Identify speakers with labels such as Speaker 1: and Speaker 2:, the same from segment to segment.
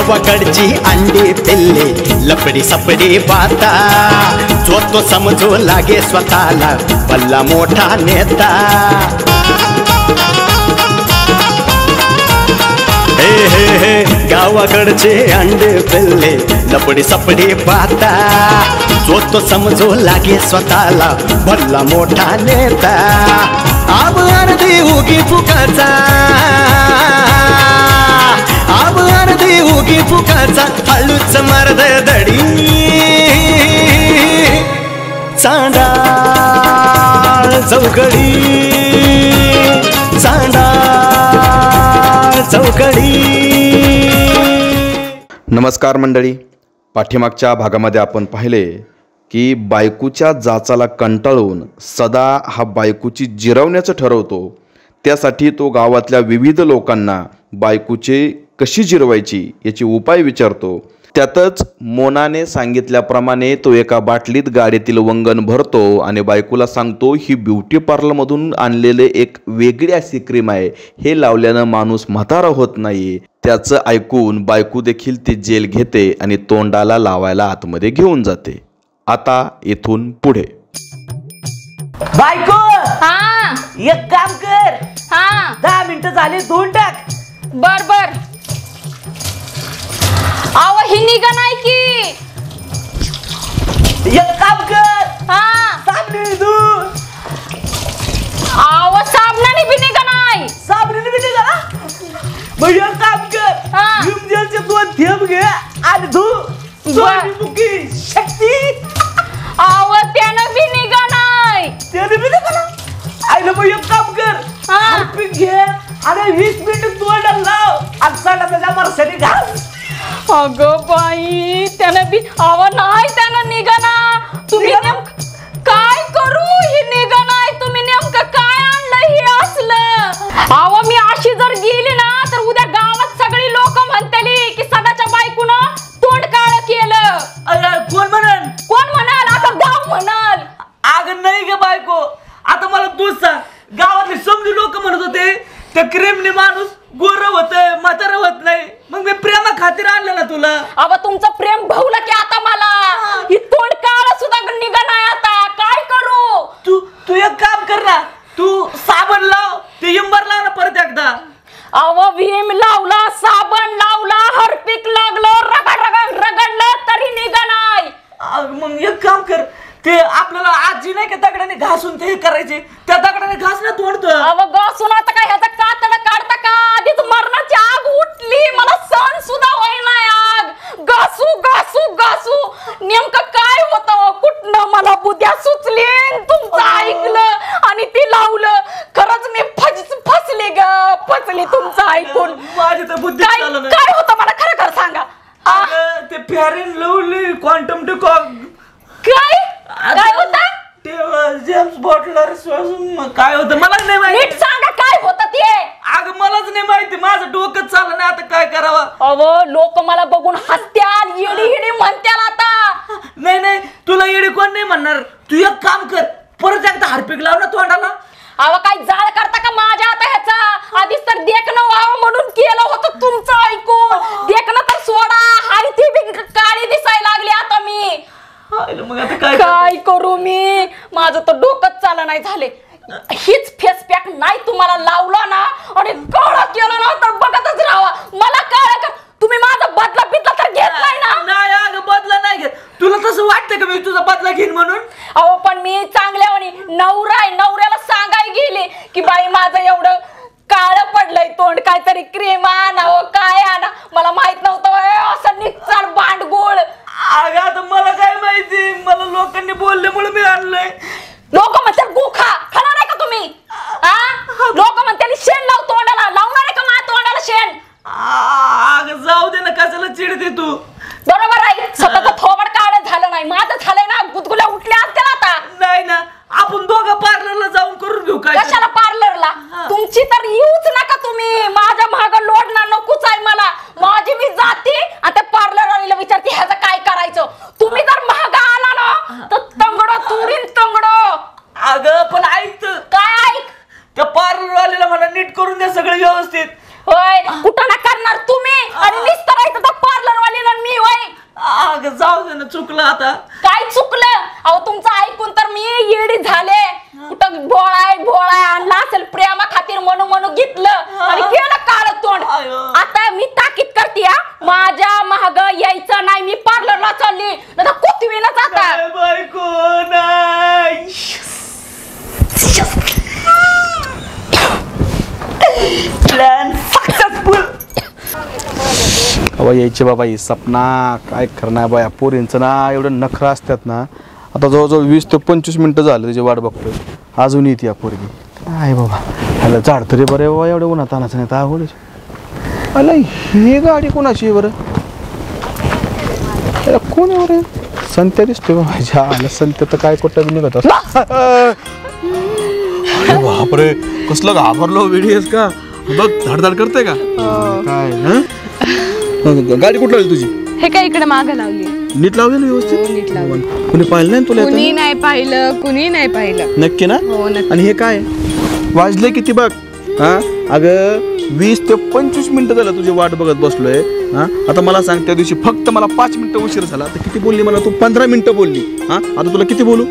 Speaker 1: गावाकडची अंडी पिल्ले लपडी सपडी बाता जो तो समजू लागे स्वतःला भल्ला मोठा नेता हे हे हे गावाकडचे अंडे पिल्ले लपडी सपडी बाता जो तो समजू लागे स्वतःला भल्ला मोठा नेता आब अर्धी उगी फुकाचा आब अर्धी उगी फुकाचा हळूच मर्द दडी चांडाळ चौकडी चांडाळ चौकडी.
Speaker 2: नमस्कार मंडळी, पाठीमागच्या भागामध्ये आपण पाहिले की बायकोच्या जाचाला कंटाळून सदा हा बायकोची जिरवण्याचं ठरवतो. त्यासाठी तो गावातल्या विविध लोकांना बायकोचे कशी जिरवायची याची उपाय विचारतो. त्यातच मोनाने सांगितल्याप्रमाणे तो एका बाटलीत गाडीतील वंगण भरतो आणि बायकोला सांगतो ही ब्युटी पार्लरमधून आणलेले एक वेगळी अशी क्रीम आहे, हे लावल्यानं माणूस म्हातारा होत नाही. त्याचं ऐकून बायको देखील ती जेल घेते आणि तोंडाला लावायला आतमध्ये घेऊन जाते. आता इथून पुढे
Speaker 3: बायको
Speaker 4: हा
Speaker 3: एक काम कर,
Speaker 4: हा
Speaker 3: 10 मिनिटं झाले धुवून टाक.
Speaker 4: बर बर. आव ही निघा नाही की
Speaker 3: एक काम कर,
Speaker 4: हा
Speaker 3: साबणीने धु.
Speaker 4: आव साबणाने बी निघा नाही.
Speaker 3: साबणीने बी निघा ना. मग एक काम कर,
Speaker 4: हा.
Speaker 3: विम जेलचे 2 थेंब घे आणि धु. सोनीमुखी शक्ती.
Speaker 4: आव त्यानं बी निघा नाही.
Speaker 3: त्याने बी निघा ना. आईला मग एक काम कर,
Speaker 4: हा.
Speaker 3: हार्पिक घे आणि 20 मिनिटं तोंडाला लाव आणि त्याच्या मारसाठी घाल.
Speaker 4: अगं बाई त्यानं बी आव नाही त्यानं निघा ना. तुम्ही काय करू ही निघा नाही. तुम्ही नेमकं काय आणलं हे असलं. आव मी अशी जर गेली ना तर उद्या गावात सगळी लोक म्हणतली की सदाच्या बायकोनं तोंड काळ केलं.
Speaker 3: कोण म्हणन?
Speaker 4: कोण म्हणाल? आता गाव म्हणाल.
Speaker 3: अगं नाही ग बायको, आता मला तूच सांग, गावातले समजू लोक म्हणत होते त्या क्रीमने माणूस गोर होतय म्हातारा होत नाही. मग मी प्रेमा खातीर आणलं ना तुला.
Speaker 4: अव तुमचं प्रेम भावलं की आता मला ही तोंड काळ सुद्धा निघा नाही. आता काय करू?
Speaker 3: तू एक काम कर ना, तू साबण लाव, ते इंबर लाव ना परत एकदा.
Speaker 4: अव भीम लावला, साबण लावला, हरपीक लागलं, रगडलं तरी निघा नाही.
Speaker 3: मग एक काम कर, ते आपल्याला आजी नाही का दगडाने घासून ते हे करायचे, त्या दगडाने घास ना तोडतो.
Speaker 4: अव घासून आता काय ह्याचा कातड काढता का? आधीच मरणाची आग उठली, मला सण सुद्धा होईना आग. घासू घासू घासू नेमकं काय होतं? कुठनं मला बुद्ध्या सुचली, तुमचं ऐकलं आणि ती लावलं. खरंच मी फसले ग, फसले तुमचं ऐकून.
Speaker 3: माझी तर बुद्धी चालू नाही.
Speaker 4: काय होतं मला खरं खरं सांगा.
Speaker 3: ते फेअर लवली क्वांटम डिकॉक
Speaker 4: काय होतं?
Speaker 3: ते जेम्स बॉटलर काय होतं मला नाही माहिती.
Speaker 4: नीट सांगा काय होतं ते.
Speaker 3: अगं मलाच नाही माहिती, माझं डोकं चाललं नाही. आता काय करावं?
Speaker 4: अव लोक मला बघून हसत्याल, येडी येडी म्हणत्याल. आता
Speaker 3: नाही तुला येडी कोण नाही म्हणणार. तू एक काम कर, परत एकदा हार्पिक लाव ना तोंडाला.
Speaker 4: अव काय जाळ करता का माझ्या आता ह्याचा? आधीच तर देखणं व्हावं म्हणून केलं होतं तुमचं ऐकून. देखणं तर सोडा, हाय ती बी काळी दिसायला लागली आता मी.
Speaker 3: मग आता
Speaker 4: काय करू मी? माझं तर डोकंच चालं नाही झाले. हीच फेस पॅक नाही तुम्हाला लावला ना आणि काळा केला ना तर बघतच राहावा. मला काळा कर. तुम्ही माझा बदला बिदला तर घेतलाय ना?
Speaker 3: नाही अगं बदला नाही घेत. तुला तसं वाटतं का मी तुझा बदला घेईन म्हणून?
Speaker 4: अहो पण मी चांगल्यावानी नवरा आहे, नवऱ्याला सांगाय गेले की बाई माझं एवढं काळं पडलंय तोंड, काहीतरी क्रीम आणा काय आणा. मला माहित नव्हतं असं निघचाल बांडगोळ.
Speaker 3: अगं आता मला काय माहिती, मला लोकांनी बोलल्यामुळे मी आणलंय.
Speaker 4: लोक म्हणतात गुखा खाणार आहे का तुम्ही? लोक म्हणतात शेण लाव तोंडाला. लावणार आहे का माझ्या तोंडाला शेण?
Speaker 3: अगं जाऊ दे ना, कशाला चिडते तू?
Speaker 4: बरोबर आहे, स्वतःचं थोबड काढत झालं नाही, माझं झालंय ना. गुदगुल्या उठल्या असत्या आता.
Speaker 3: नाही ना, आपण दोघं पार्लरला जाऊन करून घेऊ. काय
Speaker 4: कशाला पार्लरला? तुमची तर येऊच नका तुम्ही. माझ्या माग लोडणार नकोच आहे मला. माझी मी जाते आणि त्या पार्लर वालीला विचारते ह्याचं काय करायचं. तुम्ही जर महाग आला ना तर तंगडो तुरीन तंगडो.
Speaker 3: अगं पण ऐक,
Speaker 4: काय ऐक?
Speaker 3: त्या पार्लर वालीला मला नीट करून द्या सगळं व्यवस्थित.
Speaker 4: होय कुठं ना करणार तुम्ही आणि नुसतं राहायचं तर पार्लर
Speaker 3: चुकलं आता.
Speaker 4: काय चुकलं? अहो तुमचं ऐकून तर मी येडी झाले. कुठं भोळाय आणला असेल प्रेमा खातीर म्हणून घेतलं आणि केलं काळ तोंड. आता मी ताकीद करते माझ्या महाग यायचं नाही. मी पार्लरला चालली आता कुतवीनच आता.
Speaker 3: बायको नाही. Plan successful.
Speaker 2: अवा यायचे बाबा ही सपना काय करणार बाया पोरींचं ना एवढं नखरं असतात ना. आता जवळजवळ 20 ते 25 मिनटं झालं त्याची वाट बघतोय अजून येते या पोरगी. काय बाबा ह्याला झाड तरी बरं बाबा एवढं उन्हात आणायचं नाही तर आवडच. अला ही गाडी कोणाची आहे बरं? याला कोण आहे बरं? संत्या दिसतोय माझ्या आला. संत्या तर काय कुठं बी निघत असतो. बापरे कसलं घाबरलो व्हिडिओस का बघ धडधड करते का काय? गाडी कुठं लावली तुझी?
Speaker 5: हे काय इकडे मागं लावली?
Speaker 2: नीट लावली ना व्यवस्थित?
Speaker 5: नीट लावली.
Speaker 2: कुणी पाहिलं नाही तुला?
Speaker 5: कुणी नाही पाहिलं, कुणी नाही पाहिलं.
Speaker 2: नक्की ना?
Speaker 5: हो नक्की.
Speaker 2: आणि हे काय वाजले किती बघ? हा अगं 20 ते 25 मिनिटं झालं तुझी वाट बघत बसलोय. हा आता मला सांग त्या दिवशी फक्त मला 5 मिनिटं उशीर झाला तर किती बोलली मला तू? 15 मिनिटं बोलली. हा आता तुला किती बोलू?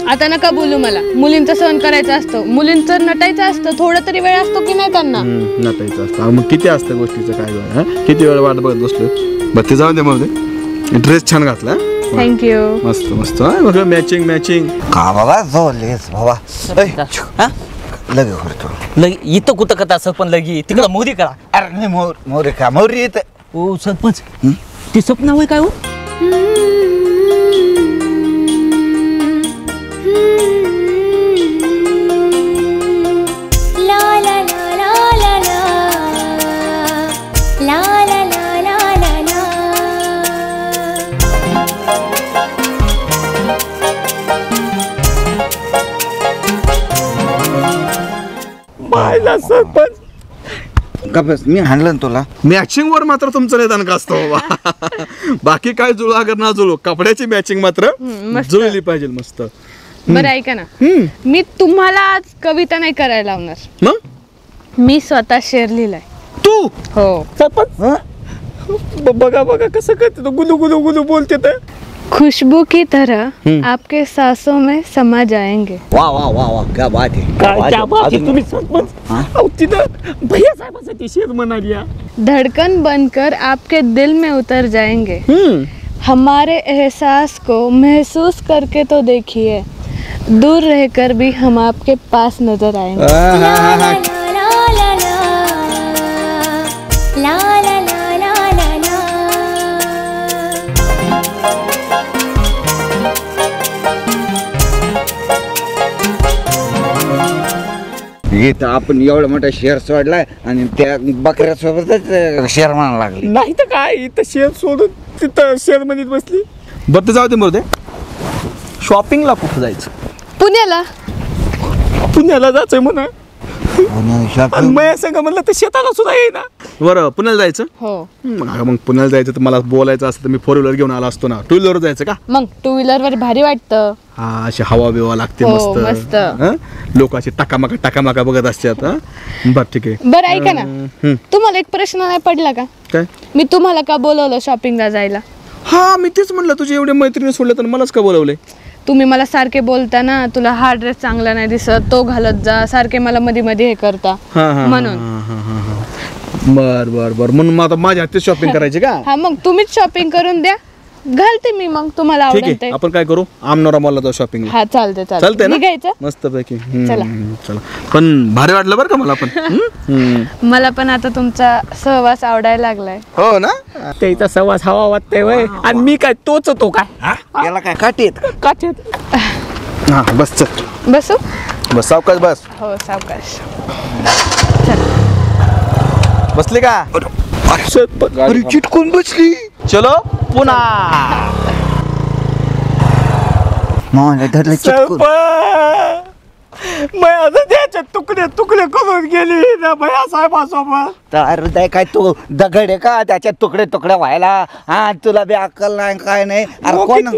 Speaker 5: आता नका बोलू मला. मुलींचं सहन करायचं असतं, मुलींचं नटायचं असतं. थोडा तरी वेळ असतो की नाही त्यांना?
Speaker 2: नटायचं असतं. मग किती असतं गोष्टीचं काय हा किती वेळ वाट बघत बसलोय. बरं ते जाऊ दे मग. ड्रेस छान घातला.
Speaker 5: थँक्यू.
Speaker 2: मस्त मस्त. बघ मॅचिंग मॅचिंग.
Speaker 6: का बाबा झोलेस बाबा लगे करतो.
Speaker 3: इथं कुठं कथा सरपंच लगी तिकडं मोदी करा.
Speaker 6: अरे नाही मोरे का मोरी येत.
Speaker 3: ओ सरपंच ते स्वप्न होय काय हो?
Speaker 2: पाहिला सरपंच
Speaker 6: गप्पस मी हाणलं तुला.
Speaker 2: मॅचिंग वर मात्र तुमचं निदान का असतं बाबा. बाकी काय जुळू अगर ना जुळू कपड्याची मॅचिंग मात्र जुळली पाहिजे मस्त.
Speaker 5: बरं ऐका ना, मी तुम्हाला आज कविता नाही करायला लावणार.
Speaker 2: मग
Speaker 5: मी स्वतः शेर लिहिलाय.
Speaker 2: तू
Speaker 5: हो.
Speaker 2: सरपंच बघा बघा कसं करते तो गुलू गुलू गुलू बोलते तर.
Speaker 5: खुशबू की तरह आपके सांसों में समा जाएंगे.
Speaker 6: वा वा वा वा क्या बात है.
Speaker 3: काय बात तुम्ही सरपंच तिथं भैया साहेबांसाठी शेर म्हणाली.
Speaker 5: धड़कन बनकर आपके दिल में उतर जाएंगे. हमारे एहसास को महसूस करके तो देखिए, दूर रहकर भी हम आपके पास नजर आएंगे.
Speaker 6: इथं आपण एवढा मोठा शेअर सोडलाय आणि त्या बकऱ्यासोबतच शेअर म्हणायला लागली.
Speaker 3: नाही तर काय इथं शेर सोडून तिथं शेर मध्ये बसली.
Speaker 2: बरं ते जाऊ दे मरू दे.
Speaker 3: शॉपिंगला कुठं जायचं?
Speaker 5: पुण्याला.
Speaker 3: पुण्याला जायचंय म्हणा. मग संग म्हणलं तर शेताला सुद्धा येईना.
Speaker 2: बरं पुण्याला जायचं.
Speaker 5: हो.
Speaker 2: मग पुण्याला जायचं तर मला बोलायचं असतं तर मी 4 व्हीलर घेऊन आला असतो ना. 2 व्हीलर जायचं का?
Speaker 5: मग 2 व्हीलर वर भारी वाटतं.
Speaker 2: हा अशी हवा बिवा लागते
Speaker 5: हो,
Speaker 2: मस्त
Speaker 5: मस्त.
Speaker 2: लोक असे टाकामाका बघत असतात. बरं ठीक आहे.
Speaker 5: बरं ऐका ना, तुम्हाला एक प्रश्न नाही पडला का?
Speaker 2: काय?
Speaker 5: मी तुम्हाला का बोलवलं शॉपिंगला जायला?
Speaker 2: हा मी तेच म्हणलं तुझे एवढे मैत्रिणी सोडले तर मलाच का बोलवलंय?
Speaker 5: तुम्ही मला सारखे बोलता ना, तुला हा ड्रेस चांगला नाही दिसत, तो घालत जा, सारखे मला मध्ये मध्ये हे करता म्हणून.
Speaker 2: बर बर बर म्हणून मग आता माझ्या हाती शॉपिंग करायची का?
Speaker 5: हा मग तुम्हीच शॉपिंग करून द्या, घालते मी मग तुम्हाला
Speaker 2: ठीक
Speaker 5: आवडेल
Speaker 2: आहे.
Speaker 5: ते.
Speaker 2: आपण काय करू आमनोरा मॉलला जाऊ शॉपिंग.
Speaker 5: हा चालते
Speaker 2: चालतंय ना?
Speaker 5: निघायचं.
Speaker 2: मस्त पैकी.
Speaker 5: चला.
Speaker 2: चला पण भारी वाटलं बरं का मला पण.
Speaker 5: मला पण आता तुमचा सहवास आवडायला लागलाय.
Speaker 2: हो ना.
Speaker 3: त्याचा सवास हवा वाटतंय वय. आणि मी काय तोच तो काय
Speaker 6: याला काय काठी येत.
Speaker 3: काचेत.
Speaker 2: हा बस चल
Speaker 5: बसू.
Speaker 2: बस सावकाश बस.
Speaker 5: हो सावकाश.
Speaker 2: बसली का?
Speaker 6: अरे चिटकून बसली.
Speaker 2: चलो पुन्हा.
Speaker 6: मला धरलं चिटकून.
Speaker 3: मग आता त्याच्या तुकडे तुकडे करून गेली ना भैया साहेबासोबत.
Speaker 6: तर अरे काय तू दगड आहे का त्याच्यात तुकडे तुकडे व्हायला? हा तुला बी अक्कल नाही काय नाही. अरे कोण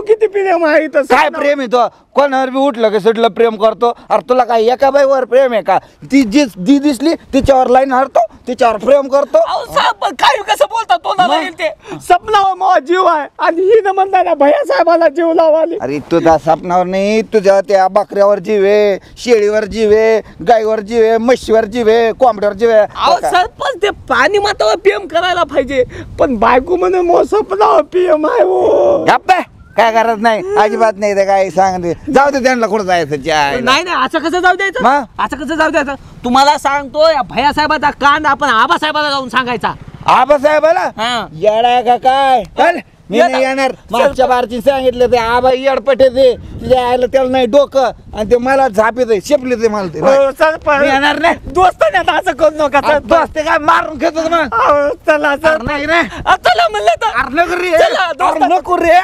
Speaker 3: किती प्रेम आहे इथं.
Speaker 6: काय प्रेम आहे तो? कोणावर बी उठलं की सुटलं प्रेम करतो. अरे तुला काय एका बाईवर प्रेम आहे का? ती जी दिसली तिच्यावर लाईन हारतो, तिच्यावर प्रेम करतो.
Speaker 3: अहो साहेब काय कसं बोलता तोंडाला येईल ते. सपनावर माझा जीव आहे आणि ही न म्हणता ना भैया साहेबाला जीव लावाली.
Speaker 6: अरे तुझा सपनावर नाही, तुझ्या त्या बकऱ्यावर जीव आहे, शेळीवर जीव आहे, गायीवर जीव आहे, म्हशीवर जीव आहे, कोंबड्यावर जीव आहे.
Speaker 3: अहो सरपंच ते पाणी मातावर पीएम करायला पाहिजे पण बायको म्हणे मो सपनावर पीएम आहे हो.
Speaker 6: गप्पा काय करत नाही, अजिबात नाही. ते काय सांगते जाऊ दे त्यांना कुठं जायचं.
Speaker 3: नाही नाही असं कसं जाऊ द्यायचं,
Speaker 6: मग?
Speaker 3: असं कसं जाऊ द्यायचं. तुम्हाला सांगतो या भैया साहेबाचा कांड आपण आबा साहेबाला जाऊन सांगायचा.
Speaker 6: आबासाहेबाला
Speaker 3: हा.
Speaker 6: येडाय का काय? चल मी नाही येणार. मागच्या बारची सांगितलं ते आबा येडपटे ते तुझ्या आयला त्याला नाही डोकं आणि ते मला झापे ते शेपले ते मला ते नाही. मी येणार नाही.
Speaker 3: दोस्त नाही असं करू नका.
Speaker 6: अरे दोस्त काय मारून घेतो मग.
Speaker 3: अहो, चला सर
Speaker 6: नाही रे.
Speaker 3: चला म्हणलं तर
Speaker 6: अरे नको रे.
Speaker 3: चला, दोस्त.
Speaker 6: अरे नको रे.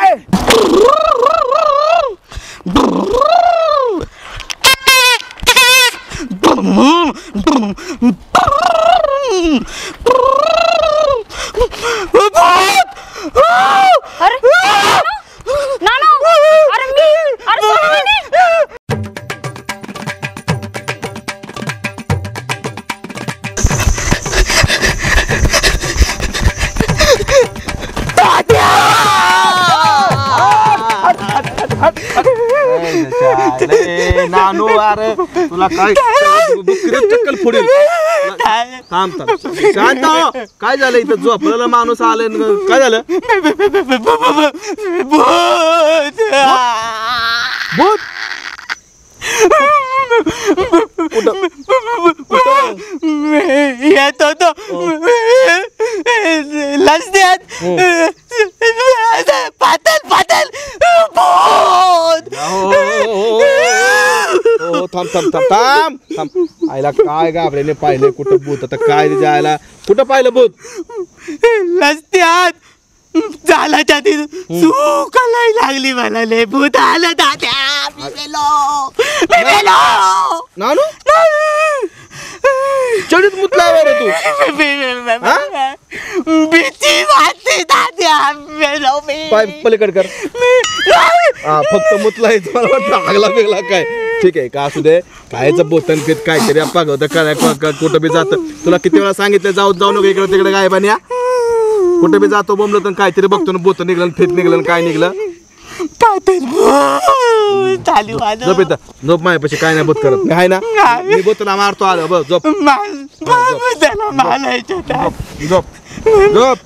Speaker 4: अरे नानो, अरे मी अरे सोनी.
Speaker 7: नानू अरे तुला काय चक्कल फोडेल. थांब थांब शांत हो. काय झालं इथं झोपलेला माणूस आलाय काय झालं? भूत
Speaker 3: येत होतो लसण्यात पातल पातल
Speaker 7: थांब थांब थांब थांब थांब. आईला काय घाबरेने पाहिलं कुठं भूत? आता काय तिच्या आईला कुठं पाहिलं भूत?
Speaker 3: लसण्यात झाला त्यातील सुकायला लागली मला लय भूत आलं दाद्या. मी मेलो.
Speaker 7: नानू चढीत मुतला रे तू.
Speaker 3: भीती वाटते दाद्या. मेलो मी.
Speaker 7: पाय पलीकड कर. हा फक्त मुतलाय. मला वाटतं आगला बिगला काय. ठीक आहे का असू दे. कायचं बोतन पीत काहीतरी अप्पा होतं काय कुठं बी जात. तुला किती वेळा सांगितलं जाऊ नको इकडे तिकडे काय बान्या. कुठे बी जातो बोंबलो तर काहीतरी बघतो ना बोत निघलं फेत निघलं काय निघलं. झोप येतं झोप मायापाशी काय नाही बोत करत नाही ना. मी बोतला मारतो आलो बघ झोप झोप झोप.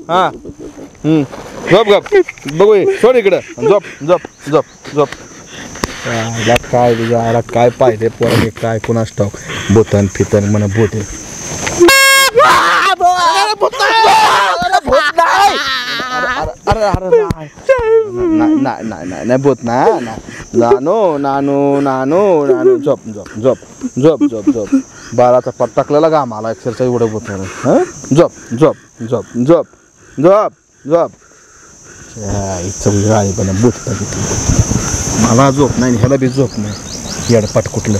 Speaker 7: हा झोप गप बघू सोड इकडं. झोप झोप झोप झोप. काय तुझ्या काय पाहिजे पोराने काय कुणास ठाऊक बोतन फितन म्हणा बोटे. नाही बोत ना नानो नानो नानो नानो झोप झोप झोप झोप झोप झोप. बाराचा पट टाकलेला का मला एक्सरसाइज एवढं बोत नाही. झोप झोप झोप झोप झोप झोप. पण बोत मला झोप नाही ह्याला बी झोप नाही. येडपाट कुठलं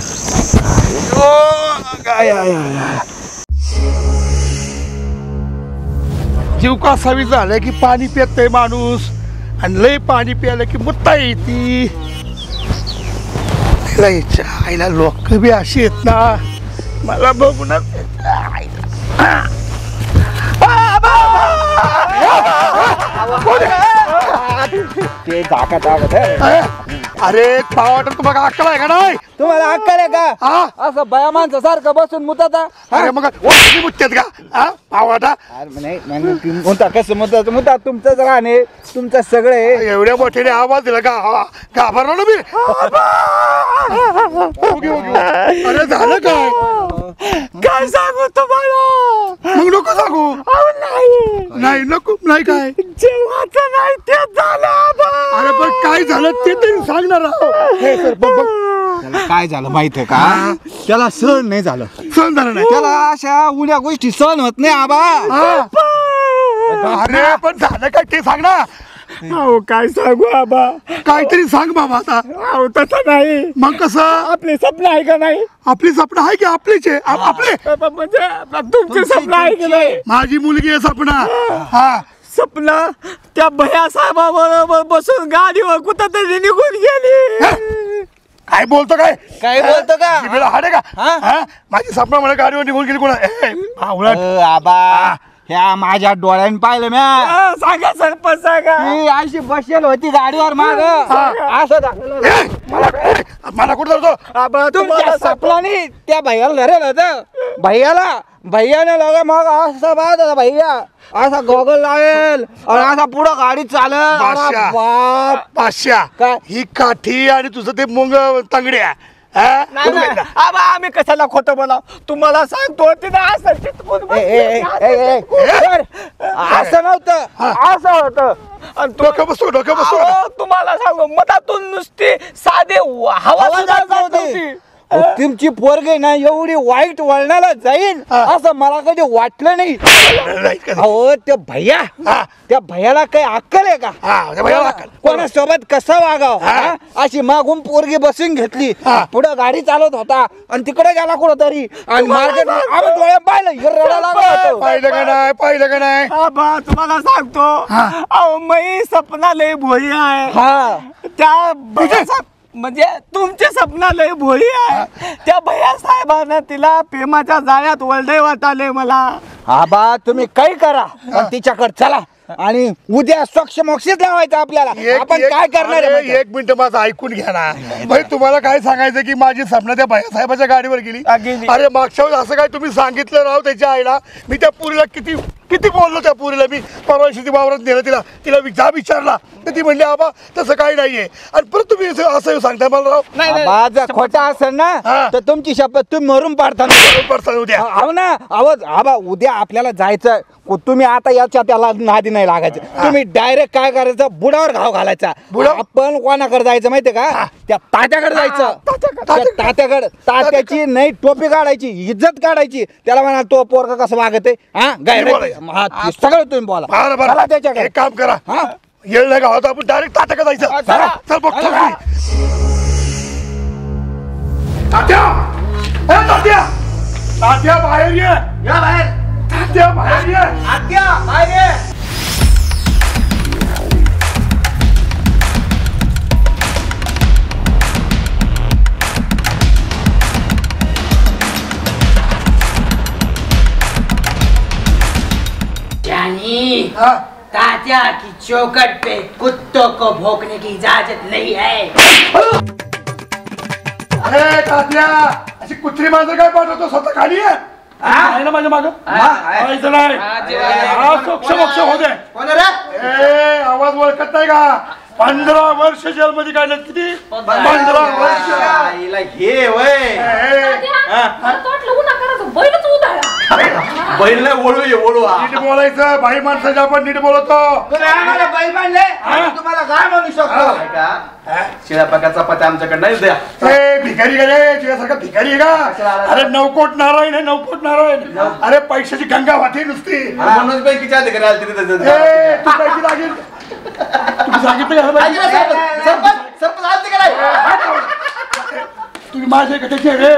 Speaker 8: जीव कासावी झालं की पाणी पितय माणूस आणि लय पाणी प्यायलं की मुत्ता येते. आईला लोक बी अशी आहेत ना मला बघूनच. अरे पावाट तुम्हाला अक्कल आहे का नाही?
Speaker 6: तुम्हाला अक्कल आहे का? असं बया माणसासारखं बसून मुताता.
Speaker 8: अरे मग मुत्यात का पावाटा?
Speaker 6: मुता कसं मुता तुमचंच राहणे तुमचं सगळं आहे.
Speaker 8: एवढ्या मोठ्याने आवाज दिला का घाबरलो ना मी. अरे झालं काय?
Speaker 3: काय सांगू तुम्हाला?
Speaker 8: मग नको सांगू. नाही नको नाही काय
Speaker 3: जेव्हाचं नाही ते झालं.
Speaker 8: अरे पण काय झालं ते तरी सांगणार.
Speaker 6: काय झालं माहित आहे का? त्याला सहन नाही झालं.
Speaker 8: सहन झालं नाही
Speaker 6: त्याला अशा उड्या गोष्टी सहन होत नाही आबा.
Speaker 8: अरे पण झालं काय ते सांग ना.
Speaker 3: अहो काय सांगू आबा?
Speaker 8: काहीतरी सांग बाबा आता.
Speaker 3: अहो तसं नाही.
Speaker 8: मग कसं?
Speaker 3: आपले स्वप्न आहे का नाही?
Speaker 8: आपली स्वप्न आहे की आपलीच आहे? आपले
Speaker 3: म्हणजे तुमचे स्वप्न आहे की नाही?
Speaker 8: माझी मुलगी आहे सपना. हा
Speaker 3: स्वप्न
Speaker 6: त्या भैया साहेबाबरोबर बसून गाडीवर कुठंतरी निघून गेली.
Speaker 8: काय बोलतो काय
Speaker 6: काय बोलतो का?
Speaker 8: जिभेला हाड आहे का? माझी सपना मला गाडीवर निघून गेली कोणा
Speaker 6: आबा ह्या माझ्या डोळ्याने पाहिलं म्या. सांगा सरपंच सांगा. अशी बसेल होती गाडीवर माग असं
Speaker 8: मला कुठं जातो
Speaker 6: तुमच्या सपनाने त्या भैयाला धरेल होतं. भैयाने लगे मग असं बाद होता भैया असा गॉगल लावेल आणि असा पुढं गाडी चालेल.
Speaker 8: पाचशा
Speaker 6: काय?
Speaker 8: ही काठी आणि तुझं ते मुंग तांगड्या
Speaker 6: आबा आम्ही कशाला खोटं बोला तुम्हाला सांगतो तिथं असं नव्हतं असं होतं.
Speaker 8: डोकं बसतो
Speaker 6: तुम्हाला सांगू मधातून नुसती साधे हवा नव्हती. तुमची पोरगी ना एवढी वाईट वळणाला जाईल असं मला कधी वाटलं नाही. अहो त्या भैयाला काही अक्कल आहे का? कोणासोबत कसं वागाव अशी मागून पोरगी बसून घेतली पुढे गाडी चालवत होता आणि तिकडे गेला कुठंतरी आणि मार्केट आम्ही डोळ्यात
Speaker 8: पाहिलं का नाही
Speaker 6: तुम्हाला सांगतो अहो मी सपना लय भोळी आहे. त्या म्हणजे तुमचे सपना लय भोळी आहे. त्या भैया साहेबांना तिला प्रेमाच्या जाळ्यात वळडे वाटाले मला. आबा तुम्ही काही करा तिच्याकडे चला आणि उद्या स्वच्छ मोक्षच लावायचं आपल्याला. आपण काय करणार आहे?
Speaker 8: एक मिनिट माझं ऐकून घ्या ना भाई. तुम्हाला काय सांगायचं की माझी सपना त्या भैया साहेबाच्या गाडीवर गेली. अरे मागच्या वेळेस असं काय तुम्ही सांगितलं राव त्याच्या आईला. मी त्या पुरीला किती बोललो त्या पुरीला. मी परवा शेती वावरात नेलं तिला विचारला तर ती म्हणली आबा तसं काही नाहीये. आणि परत तुम्ही असं सांगताय मला राव.
Speaker 6: माझं खोटं असेल ना तर तुमची शपथ तुम्ही मरून पाडता
Speaker 8: उद्या.
Speaker 6: हो ना आबा उद्या आपल्याला जायचं. तुम्ही आता याच्या त्याला नादी नाही लागायचं. तुम्ही डायरेक्ट काय करायचं बुडावर घाव घालायचा. आपण कोणाकडे जायचं माहितीये का? त्या तात्याकडे जायचं. तात्याकडे तात्याची नाही टोपी काढायची इज्जत काढायची. त्याला म्हणा तो पोरगा कसं वागत आहे सगळं तुम्ही बोला. त्याच्याकडे
Speaker 8: एक काम करा येळ नाही गावात आपण डायरेक्ट तात्याकडे जायचं. चल बघतो तात्या बाहेर ये. तात्या बाहेर ये.
Speaker 9: तात्या की चौखट पे कुत्तों को भौंकने की इजाजत नहीं है.
Speaker 8: अरे तात्या अशी कुत्री मांजर काय पाठवतो स्वतः खाली आहे ना माझ्या माग. मोक्ष हो दे. आवाज ओळखत नाही का? 15 वर्ष जेलमध्ये काढलं. किती? 15 वर्ष.
Speaker 7: बैल नाही ओळू
Speaker 8: नीट बोलायचं. बाई माणसाच्या आपण नीट बोलतो.
Speaker 6: तुम्हाला काय म्हणू शकतो?
Speaker 7: शिळ्या प्रकारचा पत्या आमच्याकडे नाही द्या.
Speaker 8: भिकारी का रे? तुझ्यासारखा भिकारी आहे का? अरे नवकोट नारायण आहे. नवकोट नारायण. अरे पैशाची गंगा वाहते नुसती.
Speaker 7: म्हणून बँकेच्या अधिकारी आले तिथे.
Speaker 8: तू पैसे लागेल तुम्ही सांगितलं तुम्ही माझे कशाचे रे?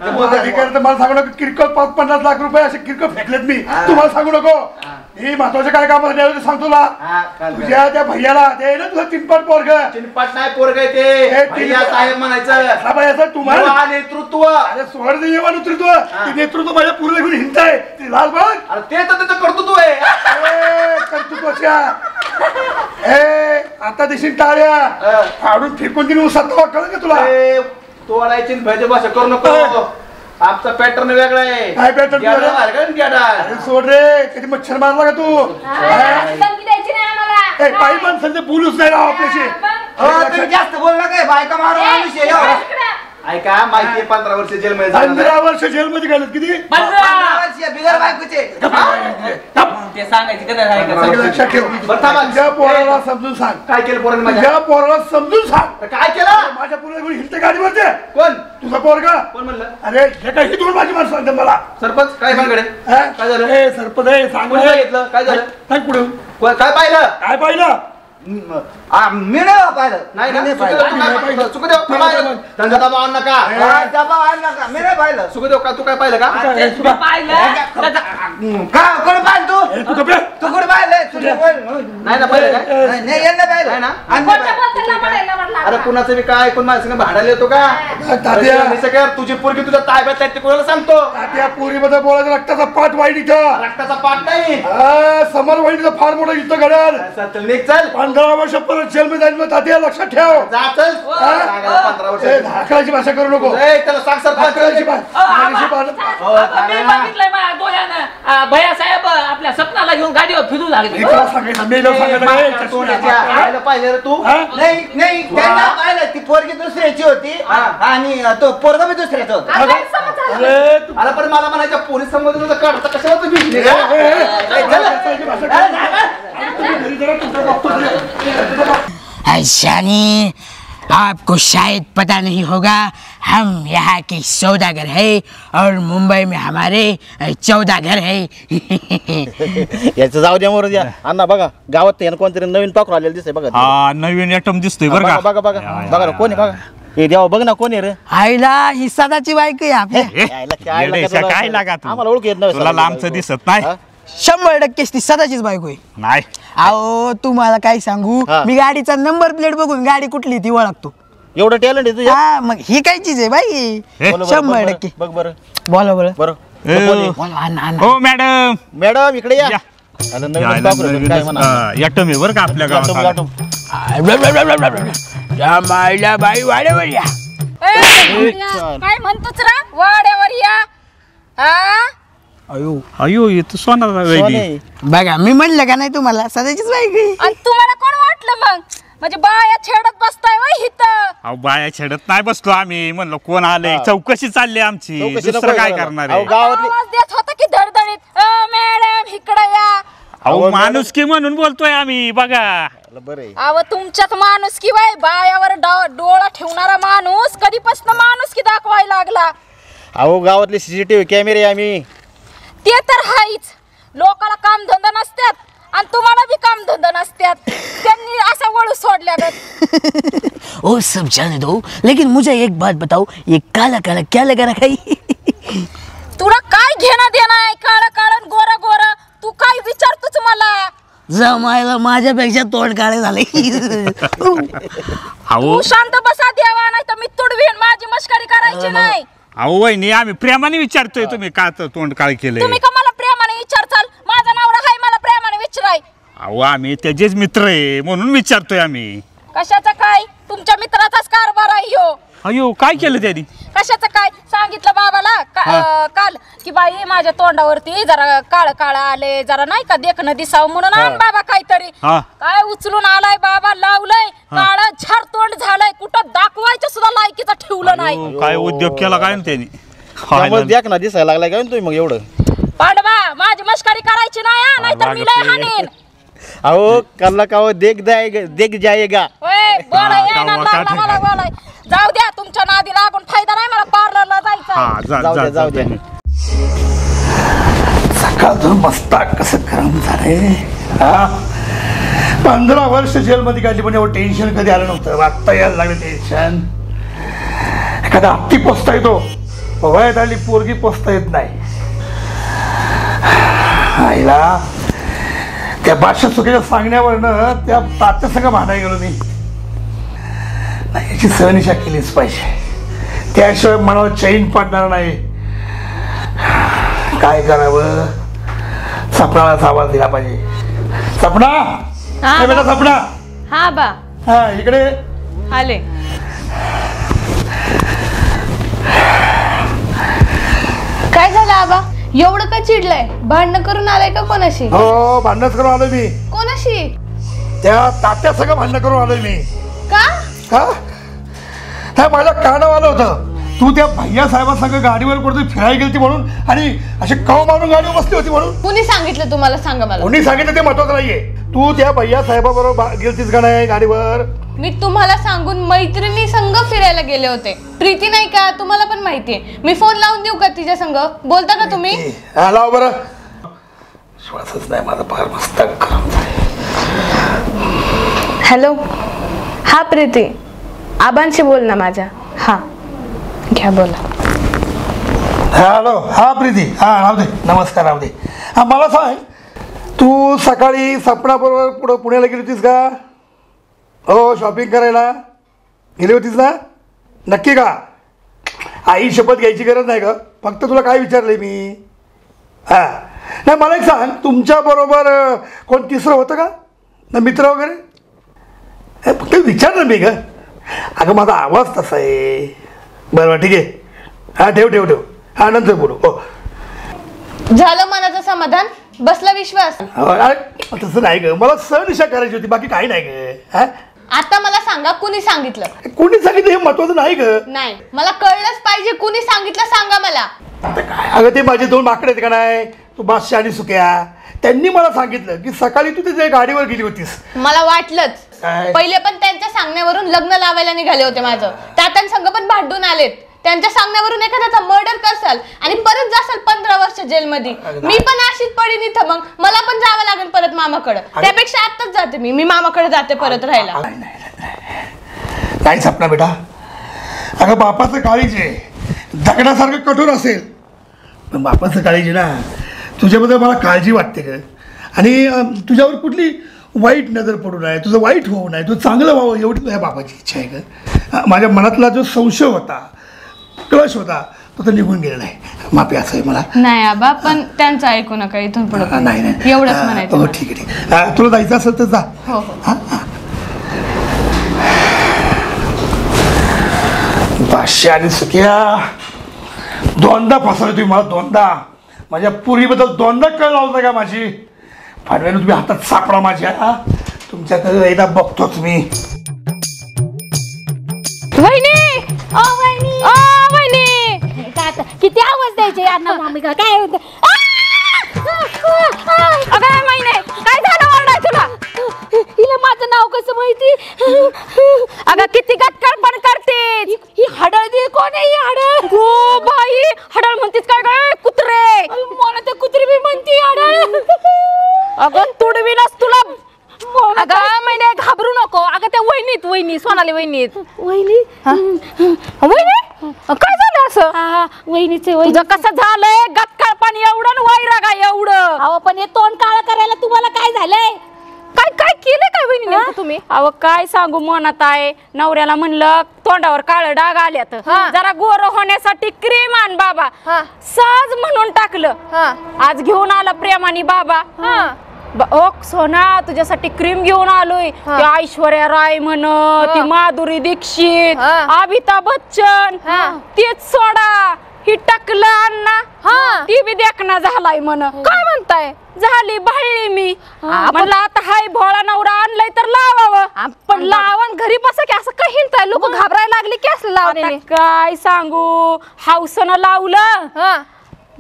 Speaker 8: अधिकारी तर मला सांगू नको. किरकोळ 50 लाख रुपये असे किरकोळ फेकलेत मी. तुम्हाला सांगू नको. ही महत्वाचे काय काम सांगतो तुला. तुझ्या त्या भैयाला ते ना तुझं चिनपट पोरग.
Speaker 7: चिनपट नाही पोरग ते साहेब म्हणायचं.
Speaker 8: तुम्हाला
Speaker 7: नेतृत्व.
Speaker 8: अरे सोड दे नेतृत्व. नेतृत्व माझ्या पूर्ण घेऊन हिंडताय. ते लालबाग
Speaker 7: ते तर त्याचं कर्तृत्व आहे.
Speaker 8: कर्तृत्वाच्या आता देशील टाळ्या फाडून फेकून दिली. सत्ता कळ का तुला?
Speaker 7: तोडायची भजे भाषा करू नको. आमचा पॅटर्न वेगळा आहे.
Speaker 8: काय पॅटर्न? सोड रे. कधी मच्छर मारला का तू? बाई माणसांचे बोलूच नाही राव आपल्याशी.
Speaker 6: जास्त बोलला काय? बायका मारून
Speaker 7: ऐका माहिती 15 वर्ष जेलमध्ये.
Speaker 8: 15 वर्ष जेलमध्ये गेलं. किती?
Speaker 6: 15 वर्ष बिगर बायकोचे.
Speaker 3: ते सांगायची
Speaker 8: लक्षात ठेव. तुझ्या पोराला समजून सांग.
Speaker 7: काय केलं पोराने माझ्या?
Speaker 8: तुझ्या पोराला समजून सांग.
Speaker 7: काय केलं?
Speaker 8: माझ्या पोराला घेऊन हिंडते गाडीवरते.
Speaker 7: कोण?
Speaker 8: तुझा पोरगा.
Speaker 7: कोण म्हणलं?
Speaker 8: अरे हे काय ही दोन माझी माणसं सांगते मला.
Speaker 7: सरपंच काय भानगडे? काय झालं?
Speaker 8: सरपंच सांग
Speaker 7: घेतलं. काय झालं?
Speaker 8: सांग पुढे.
Speaker 7: काय पाहिलं?
Speaker 8: काय पाहिलं?
Speaker 6: मी नाही पाहिलं.
Speaker 7: नाही ना
Speaker 6: मी
Speaker 7: सुखदेव
Speaker 6: पाहिलं.
Speaker 7: तू काय पाहिलं? सुखदेव तू पाहिलं? त्यांचा दबाव आण नका.
Speaker 6: डबा आण नका. मी नाही पाहिलं.
Speaker 7: सुखदेव का तू काय पाहिलं का?
Speaker 3: तुम्ही पाहिलं
Speaker 6: का कोण पाहिलं तू? तू कुठे पाहिलं? तुझे
Speaker 7: नाही ना पाहिलं काय?
Speaker 6: नाही यांना पाहिलं.
Speaker 7: नाही ना?
Speaker 6: आणि
Speaker 4: खोटं बोलताना म्हणायला म्हणला.
Speaker 7: अरे कुणाचं बी काय कोण माझ्या संग भांडायला येतो का?
Speaker 8: तात्या
Speaker 7: तुझी पोरगी तुझ्या ताब्यात आहे ते कोणाला सांगतो?
Speaker 8: त्या पोरीमध्ये बोलायचं रक्ताचा पाठ वाईट इथं
Speaker 7: रक्ताचा पाठ नाही.
Speaker 8: समर वाईटचं फार मोठं युद्ध घडल.
Speaker 7: चल निघ चल.
Speaker 8: 15 वर्ष परत जेलमध्ये जाईल मग तात्या लक्षात ठेव.
Speaker 7: जा चल. सांगायला 15 वर्ष.
Speaker 8: धाकडाची भाषा करू नको.
Speaker 7: ए, त्याला सांग सरपंच.
Speaker 8: धाकडाची भाषा
Speaker 3: मी बघितलंय माझ्या डोळ्यानं भैया साहेब आपल्या सपनाला घेऊन गाडीवर फिरू लागले.
Speaker 8: इकडं सांगायचं मेलं सांगायचं
Speaker 7: तोंडाच्या आईला पाहिलं रे तू?
Speaker 6: नाही नाही त्यांना पाहिलं ती पोरगी दुसऱ्याची होती आणि तो पोरगा बी दुसऱ्याचा होता.
Speaker 4: हा, गैरसमज झाला.
Speaker 7: अरे पण मला म्हणायचं पोलीस समोर तुझं काढता कशाला तू भीती रे?
Speaker 9: शानी आपको शायद पता नहीं होगा हम यहाँ के सौदागर है और मुंबई में हमारे 14 घर है.
Speaker 10: याचं जाऊ द्या मरू द्या. अण्णा बघा गावात यानं कोणतरी नवीन पाखरू आलेलं दिसतंय बघा.
Speaker 11: हा नवीन आयटम दिसतोय बरं
Speaker 10: बघा
Speaker 11: का.
Speaker 10: बघा बघा बघा ना, कोण आहे बघा. हे देवा बघ ना कोण आहे रे.
Speaker 9: आईला ही सदाची बायको आहे आपल्या.
Speaker 11: येड्याचा काय लागा तू?
Speaker 10: आम्हाला ओळख येत नाही.
Speaker 11: तुला लांबचं दिसत नाही.
Speaker 9: 100% ती सदाचीच बायको आहे.
Speaker 11: नाही
Speaker 9: अहो तुम्हाला काय सांगू मी गाडीचा नंबर प्लेट बघून गाडी कुठली ती ओळखतो.
Speaker 10: एवढं टॅलेंट आहे तुझ्या.
Speaker 9: हा मग ही काय चीज आहे बाई. 100%
Speaker 10: बघ बरं
Speaker 9: बोला बरं
Speaker 10: बरं.
Speaker 9: बोला अण्णा.
Speaker 11: हो मॅडम
Speaker 10: मॅडम इकडे या.
Speaker 11: या.
Speaker 10: आलं नवीन पाखरू आहे, काय म्हणा.
Speaker 11: आयटम आहे बरं का आपल्या
Speaker 10: लाटून,
Speaker 11: गावात.
Speaker 10: लाटून.
Speaker 9: जमायला बाई वाड्यावर या.
Speaker 4: काय म्हणतोच रा वाड्यावर या. हा
Speaker 9: अयो
Speaker 11: अयो येतो सोना
Speaker 10: सोने.
Speaker 9: बघा मी म्हणलं का नाही तुम्हाला सदाचीच बायको आहे.
Speaker 4: आणि तुम्हाला कोण वाटलं मग म्हणजे बाया छेडत बसताय वय इथं.
Speaker 11: अहो बाया छेडत नाही बसलो आम्ही. म्हणलो कोण आले चौकशी चालली आमची.
Speaker 10: चौकशी
Speaker 11: दुसरं
Speaker 10: नको
Speaker 11: काय
Speaker 10: करायला.
Speaker 11: करणार
Speaker 10: अहो,
Speaker 11: आहे?
Speaker 10: गावातली
Speaker 4: आवाज देत होता की धडधडीत मॅडम इकडे या.
Speaker 11: अहो माणूस की म्हणून बोलतोय आम्ही बघा.
Speaker 10: बरं आहे.
Speaker 4: अव तुमच्यात माणूस की वय बायावर डोळा ठेवणारा माणूस कधीपासून माणूस की दाखवायला लागला.
Speaker 10: अहो गावातले सीसीटीव्ही कॅमेरे आम्ही.
Speaker 4: ते तर हाईच. लोकाला काम धंदा नसतात आणि तुम्हाला भी काम धंदा नसतात. त्यांनी असा वळू सोडल्या गत.
Speaker 9: ओ सब जाने दो लेकिन मुझे एक बात बताओ ये काला काला क्या लगा रखा है?
Speaker 4: तुला काय घेणं देणं आहे काळं काळं गोरा गोरा तू काय विचारतोच मला.
Speaker 9: जमायला माझ्यापेक्षा तोंड काळे झाले.
Speaker 11: अहो
Speaker 4: तू शांत बसा देवा नाही तर मी तुडवीन. माझी मस्करी करायची नाही.
Speaker 11: अहो वहिनी आम्ही प्रेमाने विचारतोय तुम्ही का तोंड काळ केलंय.
Speaker 4: तुम्ही का मला प्रेमाने विचारचाल. माझा नवरा हाय मला प्रेमाने विचाराय.
Speaker 11: अहो आम्ही त्याचेच मित्र आहे म्हणून विचारतोय आम्ही.
Speaker 4: कशाचं काय तुमच्या मित्राचाच कारभार आहे ह्यो.
Speaker 11: अयो काय केलं त्यांनी?
Speaker 4: कशाचं काय सांगितलं बाबाला काल की बाई माझ्या तोंडावरती जरा काळ काळ आले जरा नाही का देखणं दिसावं म्हणून आण बाबा काहीतरी. काय उचलून आलाय बाबा लावलंय काळ झार तोंड झालंय. कुठं दाखवायचं सुद्धा लायकीचं ठेवलं नाही.
Speaker 11: काय उद्योग केला काय ना त्यांनी?
Speaker 10: त्यामुळे द्या ना दिसायला लागलाय काय तुम्ही मग एवढं.
Speaker 4: पांडवा माझी मस्करी करायची नाही नाहीतर मी लय हाणीन.
Speaker 10: अहो कल्ला का देख जाएगा.
Speaker 4: ओय बोला येणार लागला मला बोलाय. जाऊ द्या तुमच्या नादी लागून फायदा नाही मला पार्लरला जायचं.
Speaker 10: जाऊ द्या.
Speaker 8: सकाळचं मस्ताक कसं गरम झालंय. 15 वर्ष जेलमध्ये काढली पण एवढं टेन्शन कधी आलं नव्हतं. आत्ता यायला लागलं टेन्शन. एखादा हत्ती पोचता येतो वयात आली पोरगी पोचता येत नाही. आईला त्या भाषा चुकीच्या सांगण्यावरनं त्या तात्या सगळं भांडायला गेलो मी. नाही याची सहनिशा केलीच पाहिजे. त्याशिवाय मनाला चैन पडणार नाही. काय करावं सपनालाच आवाज दिला पाहिजे. सपना बेटा सपना.
Speaker 5: हा बा.
Speaker 8: हा इकडे
Speaker 5: आले. काय झालं आबा एवढं का चिडलंय? भांडण करून आलाय का कोणाशी?
Speaker 8: हो भांडणच करून आलोय मी.
Speaker 5: कोणाशी?
Speaker 8: त्या तात्या सगळं भांडण करून आलोय मी.
Speaker 5: का?
Speaker 8: हा माझ्या कानावर आलं होतं तू त्या भैया साहेबांसंग गाडीवर कुठे फिरायला गेलती म्हणून आणि असे कव मारून गाडीवर बसली होती म्हणून.
Speaker 5: कुणी सांगितलं तुम्हाला सांगा मला.
Speaker 8: कोणी सांगितलं ते महत्वाचं नाहीये. तू त्या भैया साहेबाबरोबर गेलतीस का नाही गाडीवर?
Speaker 5: मी तुम्हाला सांगून मैत्रिणी संग फिरायला गेले होते. प्रीती नाही का तुम्हाला पण माहितीये. मी फोन लावून देऊ का तिच्या संग? बोलता का तुम्ही?
Speaker 8: हा लाव बरं. श्वासच नाही माझा फार मस्त गरम झाले.
Speaker 5: हॅलो, हा प्रीती, आबांशी बोल ना माझ्या. हा घ्या बोला.
Speaker 8: हॅलो, हा प्रीती, हा राहू दे, नमस्कार, राहू दे. हा मला सांग, तू सकाळी सपनाबरोबर पुण्याला गेली होतीस का? हो, शॉपिंग करायला गेली होतीस ना? नक्की का? आई शपथ घ्यायची गरज नाही का? फक्त तुला काय विचारलंय मी. हां, नाही मला एक सांग, तुमच्याबरोबर कोण तिसरं होतं का ना, मित्र वगैरे? फक्त विचारलं मी ग. अगं माझा आवाज तसा आहे. बरं ठीक आहे. हां ठेव ठेव ठेव. हां नंतर बोलू. हो
Speaker 5: झालं मनाचं समाधान, बसला विश्वास.
Speaker 8: तसं नाही ग, मला सहनिशा करायची होती, बाकी काही नाही ग. हा
Speaker 5: आता मला सांगा, कुणी सांगितलं?
Speaker 8: कोणी सांगितलं हे महत्वाचं नाही ग.
Speaker 5: नाही, मला कळलंच पाहिजे, कुणी सांगितलं सांगा मला.
Speaker 8: आता काय, अगं ते माझे 2 माकडे आहेत का नाही, तू बादशाह आणि सुक्या, त्यांनी मला सांगितलं की सकाळी तू तिथे गाडीवर गेली होतीस.
Speaker 5: मला वाटलंच. पहिले पण त्यांच्या सांगण्यावरून लग्न लावायला निघाले होते माझं. तात्यांसंग पण भांडून आलेत. त्यांच्या सांगण्यावरून एखाद्याचा मर्डर करसाल आणि परत जासाल 15 वर्ष जेलमध्ये. मी पण अशीच पडीन इथं, मग मला पण जावं लागेल परत मामाकडे. त्यापेक्षा आताच जाते मी मामाकडे जाते परत राहायला.
Speaker 8: काय सपना बेटा, अगं बापाचं काळीज आहे, दगडासारखं कठोर असेल, पण बापाचं काळीज आहे ना, तुझ्याबद्दल मला काळजी वाटते ग. आणि तुझ्यावर कुठली वाईट नजर पडू नये, तुझं वाईट होऊ नये, तुझं चांगलं व्हावं एवढी तुझ्या बापाची इच्छा आहे ग. माझ्या मनातला जो संशय होता, क्लश होता, तो तर निघून गेला नाही. माफी असं आहे मला.
Speaker 5: नाही आबा, पण त्यांचं ऐकू नका इथून पुढे.
Speaker 8: नाही
Speaker 5: एवढंच म्हणायचं.
Speaker 8: हो ठीक आहे, ठीक आहे. तुला जायचं असेल तर जा.
Speaker 5: हो हो.
Speaker 8: बादशाह आणि सुकिया, दोनदा फसवलं तुम्ही मला, दोनदा. माझ्या पुरीबद्दल दोनदा कळ लावता का माझी? फाडव्यानं तुम्ही हातात सापडा माझ्या. तुमच्याकडे एकदा बघतोच मी.
Speaker 4: वहिनी, ओ वहिनी, ओ वहिनी, किती आवाज द्यायचे यांना मामी का? काय होतं? अगं महिने, काय झालं ओरडाय तुला? हिला माझं नाव कसं माहिती? अगं किती गटकळपण करते. ही हडळदी कोण आहे? ही हडळ? हो बाई, हडळ म्हणतीस काय काय? कुत्रे मला ते कुत्री बी म्हणती हडळ. अगं तुडवीनच तुला. अगं महिने घाबरू नको. अगं त्या वहिनी सोनाली वहिनीत. वहिनी वहिनी काय झालं असं? वहिनीचे तुझं कसं झालंय? गटकाळ पाणी एवढं वैराग आहे एवढं. अहो पण हे तोंड काळ करायला तुम्हाला काय झालंय? काय काय केलं काय वहिनी तुम्ही? अहो काय सांगू, मनात आहे. नवऱ्याला म्हणलं तोंडावर काळ डाग आल्यात, जरा गोर होण्यासाठी क्रीम आण बाबा. साज म्हणून टाकलं. आज घेऊन आला प्रेमाने बाबा. ओ सोना, तुझ्यासाठी क्रीम घेऊन आलोय. ती ऐश्वर्या राय म्हण, ती माधुरी दीक्षित, अमिताभ बच्चन, तेच सोडा. ही टाकलं अण्णा, ती बी देखना झालाय म्हण. काय म्हणताय? झाली भाळली मी. म्हणलं आता हाय भोळा नवरा आणलाय तर लावावं. पण लावण घरी बसा की असं काही हिंडताय? लोक घाबरायला लागली की असलं लावणे. काय सांगू, हाऊसनं लावलं,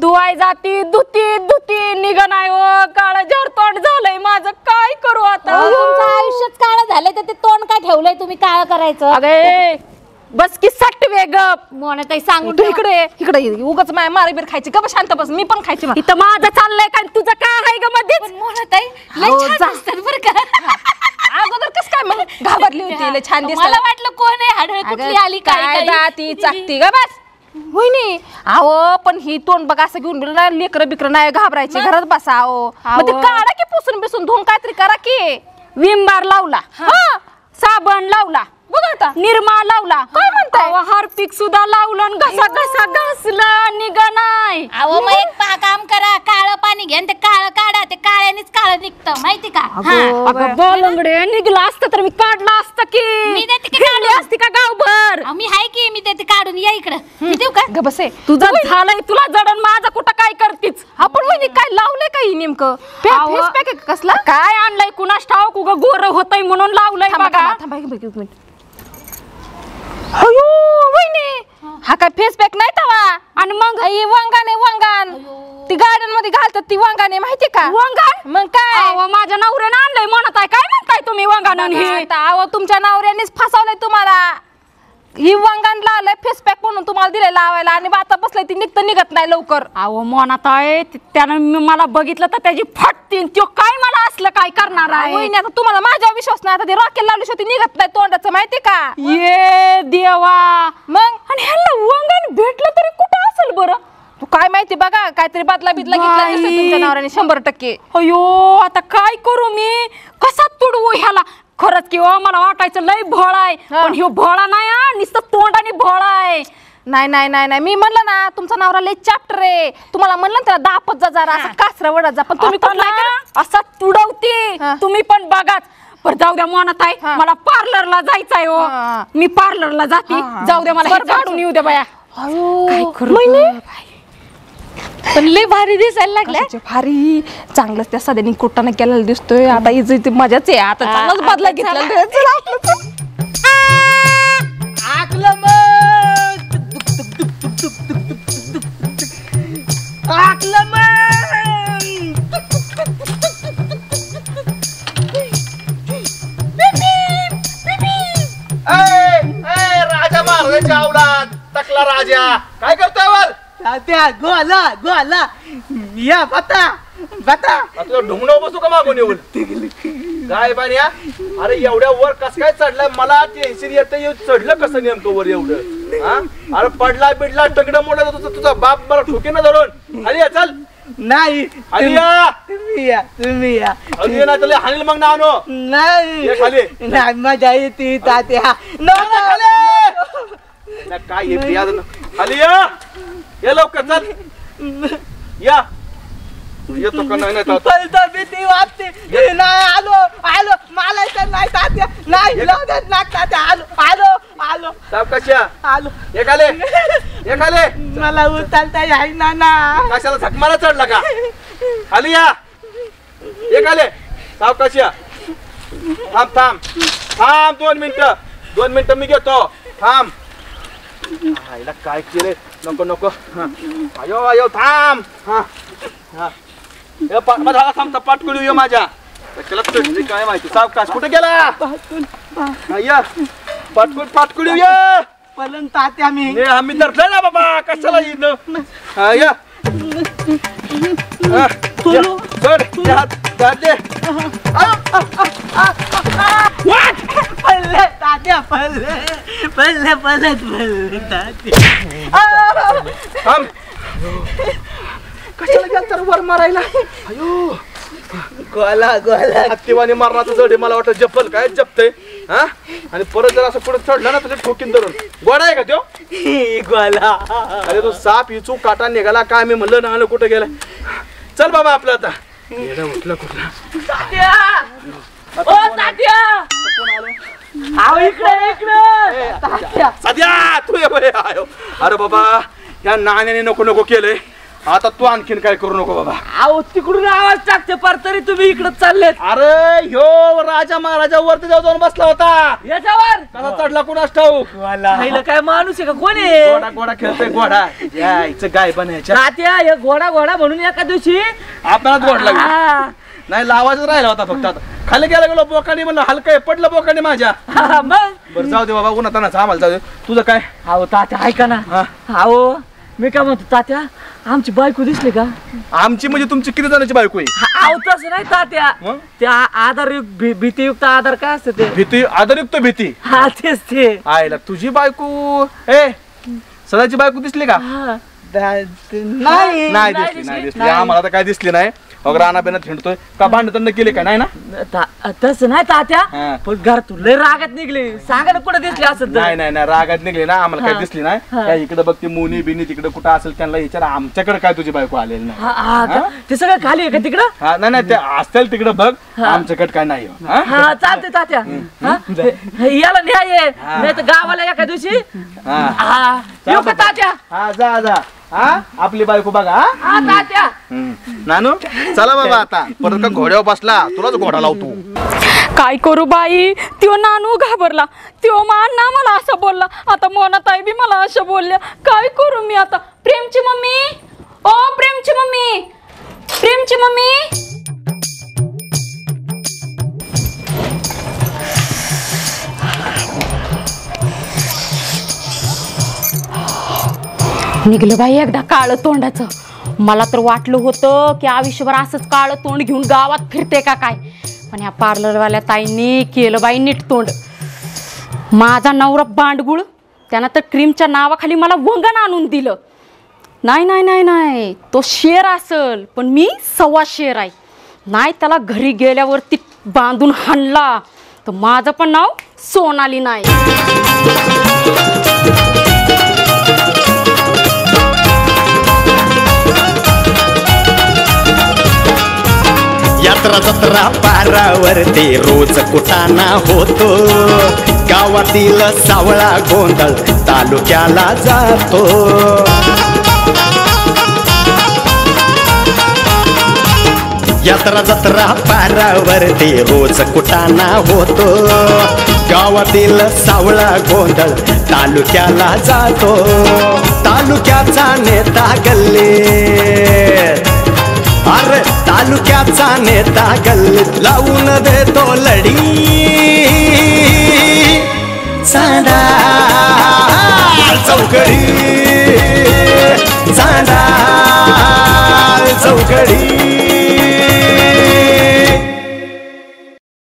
Speaker 4: धुवाय जाती धुती धुती निघणाय. काळ जर तोंड झालंय माझं, काय करू आता? तुमचं आयुष्यच काळ झालंय तर ते तोंड काय ठेवलंय तुम्ही काळ करायचं? अगे बस की सट वेगप म्हणत सांगू. तू इकडे उगाच मारी बीर खायची का? शांत बस, मी पण खायची. इथं माझं चाललंय काय, तुझं काय आहे ग मध्येच? म्हणत अगोदर कस काय मग घाबरली होती? छान दिसत. मला वाटलं कोण आहे, हडळ कुठली आली काय जाती चाकती ग बस. होईनी अहो, पण ही तोंड बघा असं घेऊन लेकरं बिकरं नाही घाबरायची, घरात बसा. अहो मग ते काढा की पुसून बिसून धुवून काहीतरी करा की. विमबार लावला, साबण लावला, बघ आता निरमा लावला. काय म्हणताय? हार्पिक सुद्धा लावलं, घसा घसा घासला निघा नाही. अहो मग एक काम करा, काळं पाणी घ्या, ते काळं काढा, ते काळ्यानेच काळं निघतं माहिती का? बोलंगडे निघलं असतं तर मी काढलं असतं की. मी देते असती का गावभर? मी हाय की, मी देते काढून. या इकडं, मी देऊ का? बसे तुझं झालंय, तुला जडण माझं कुठं काय करतीच. आपण म्हणजे काय लावलंय काही नेमकं? फेस पॅक कसला काय आणलंय कुणास ठाऊक? उगा गोर होतय म्हणून लावलंय बघा. थांबा एक मिनिट. अयो वहिनी, हा काय फेस पॅक नाही तवा? आणि मग वांगाण आहे, वांगाण. ती गार्डन मध्ये घालतात ती वांगाण आहे माहिती का? वांगाण मग काय? माझ्या नवऱ्यानं आणलंय म्हणत आहे. काय म्हणताय तुम्ही वांगाण? अहो तुमच्या नवऱ्यानेच फसवलंय तुम्हाला. ही वंगांना आलंय फेस पॅक म्हणून तुम्हाला दिलंय लावायला आणि आता बसलंय ती निघत नाही लवकर.
Speaker 12: अहो मोनाताई त्यानं मला बघितलं तर त्याची फाटतीन तो काय मला असलं काय करणार आहे.
Speaker 4: वहिनी आता तुम्हाला माझ्यावर विश्वास नाही आता ती रॉकेल लावली होती निघत नाही तोंडाचं माहिती का.
Speaker 12: ये देवा
Speaker 4: मग
Speaker 12: आणि ह्याला वंगण भेटलं तरी कुठं असेल बरं.
Speaker 4: तू काय माहिती बघा काहीतरी बदला बिदला घेतला दिसतोय तुमच्या नवऱ्याने 100%.
Speaker 12: अयो आता काय करू मी कसा तुडवू ह्याला. खरंच की मला वाटायचं लय भोळा आहे पण ह्यो भोळा नाही नुसतं तोंडाने भोळा आहे.
Speaker 4: नाही नाही नाही नाही मी म्हणलं ना तुमचा नवरा लय चॅप्टर आहे. तुम्हाला म्हणलं ना त्याला दापत जा जरा असं कासरा वडत जा पण तुम्ही
Speaker 12: असा तुडवते तुम्ही पण बघाच. पण जाऊ द्या मोनाताई मला पार्लरला जायचंय हो. मी पार्लरला जाते जाऊ द्या मला काढून येऊ द्या बाया.
Speaker 4: काय करू
Speaker 12: पण लय भारी दिसायला लागल्या.
Speaker 4: भारी चांगलंच त्या सध्याने कुटाने केलेला दिसतोय. आता इथे मजाच आहे आता चांगलाच बदला घेतला.
Speaker 10: राजा महाराजांच्या अवलाद टकला राजा काय करतोय वर
Speaker 6: तात्या गोला गोला या बता बता
Speaker 10: तुला ढुंगणं बसू का मागून येऊन काय बान्या. अरे एवढ्या वर कस काय चढलाय मला टेन्शन येतं. चढलं कसं नेमकं वर एवढं हा. अरे पडला बिडला टंगडं मोडा तुझा बाप मला ठोके ना धरून. अरे चल
Speaker 6: नाही
Speaker 10: अरे या
Speaker 6: तुम्ही या
Speaker 10: अरे ना तुला हानील मग ना आणो
Speaker 6: नाही
Speaker 10: खाली
Speaker 6: नाही मजा येते तात्या
Speaker 10: काय खाली या लवकर चल या येतो का नाही
Speaker 6: भीती वाटते. नाही आलो आलो मला तर नाही तात्या नाही तात्या आलो आलो आलो
Speaker 10: कशा
Speaker 6: आलो
Speaker 10: एखाले
Speaker 6: मला उचलता येई ना
Speaker 10: कशाला झकमारा चढला का. खाली या एखाले सावकाश या. थांब थांब थांब 2 मिनिटं मी घेतो थांब. काय केले नको नको अयो अयो थांब. हा थांब पाटकुळी ये माझ्या त्याला काय माहिती. सावकाश कुठे गेला पाटकुळी ये
Speaker 6: पण तात्या मी
Speaker 10: आम्ही धरलं ना बाबा कशाला या
Speaker 6: पल्ले तात्या पल्ले पल्ले पल्ले पल्ले तात्या
Speaker 10: कशाला गेल तर वर मारायला. अयो
Speaker 6: गोला गोला
Speaker 10: हत्तीवाणी मारण्याचं जड मला वाटतं जपल काय जपतय हा. आणि परत जर असं पुढे चढलं ना तुझ्या ठोकीन धरून. गोडा आहे का तो
Speaker 6: गोला.
Speaker 10: अरे तो साप इचू काटा निघाला काय मी म्हणलं ना कुठे गेला. चल बाबा आपलं आता उठलं कुठला सध्या तू आयो. अरे बाबा या नाण्याने नको नको केलंय आता तू आणखीन काय करू नको बाबा.
Speaker 3: अहो तिकडून आवाज टाकते पर तरी तुम्ही इकडे चाललेत.
Speaker 10: अरे ह्यो राजा महाराजा वरती जाऊन बसला होता
Speaker 3: याच्यावर
Speaker 10: कसा चढला कुणास ठाऊक.
Speaker 3: काय माणूस आहे का कोण आहे.
Speaker 10: घोडा घोडा खेळतोय घोडा यायचं गाय बनायच्या
Speaker 3: तात्या हे घोडा घोडा म्हणून एका दिवशी
Speaker 10: आपल्याला घोड लागला नाही लावायचं राहिला होता फक्त. आता खाली गेला गेलो बोकाने म्हणलं हलकं पडलं बोकाने माझ्या. बरं जाऊ दे बाबा उन्हातानाच आम्हाला जाऊ दे. तुझं काय.
Speaker 3: अहो तात्या ऐका ना. अहो मी काय म्हणतो तात्या आमची बायको दिसली का.
Speaker 10: आमची म्हणजे तुमची किती जणांची बायको आहे.
Speaker 3: अहो तसं नाही तात्या त्या आधारयुक्त भीतीयुक्त आधार काय असतं ते
Speaker 10: भीती आधारयुक्त भीती.
Speaker 3: हा तेच ते.
Speaker 10: आयला तुझी बायको ए सदाची बायको दिसली का.
Speaker 6: नाही
Speaker 10: नाही दिसली आम्हाला तर काय दिसली नाही. राणा बेनात हिंडतोय का भांडण केले का नाही ना.
Speaker 3: तसं नाही तात्या पण घरातून लय रागात निघले. सांगा ना कुठे दिसले असं.
Speaker 10: नाही नाही नाही रागात निघले ना आम्हाला काय दिसली नाही. काय इकडे बघ ती मुनी बिनी तिकडे कुठं असेल त्यांना विचार आमच्याकडे काय तुझी बायको आलेली नाही.
Speaker 3: ते सगळं खाली आहे का तिकडं.
Speaker 10: हा नाही नाही ते असतील तिकडे बघ आमच्याकडे काय नाही.
Speaker 3: हा चालते तात्या याला न्याय नाही तर गावाला एका दिवशी येऊ का तात्या.
Speaker 10: हा जा जा हा आपली बायको बघा.
Speaker 3: तात्या
Speaker 10: नानू चला बाबा आता परत का घोड्यावर बसला तुलाच घोडा लावतो.
Speaker 12: काय करू बाई त्यो नानू घाबरला. त्यो मान ना मला असं बोलला. आता मोनाताई बी मला असं बोलल्या. काय करू मी आता. प्रेमची मम्मी ओ प्रेमची मम्मी प्रेमची मम्मी. निघलं बाई एकदा काळं तोंडाचं. मला तर वाटलं होतं की आयुष्यभर असंच काळं तोंड घेऊन गावात फिरते का काय, पण ह्या पार्लरवाल्या ताईंनी केलं बाई नीट तोंड. माझा नवरा बांडगुळ, त्यानं तर क्रीमच्या नावाखाली मला वंगण आणून दिलं. नाही नाही नाही नाही, तो शेर असल पण मी 1.25 शेर आहे. नाही त्याला घरी गेल्यावरती बांधून हाणला तर माझं पण नाव सोनाली नाही.
Speaker 1: यात्रा जत्रा पारावरती रोज कुटाणा होतो. गावातील सावळा गोंधळ तालुक्याला जातो. यात्रा जत्रा पारावरती रोज कुटाणा होतो. गावातील सावळा गोंधळ तालुक्याला जातो. तालुक्याचा नेता गल्लीत, अरे तालुक्याचा नेता गल्लीत लावून देतो लढी. चांदा चौकडी, चांदा चौकडी.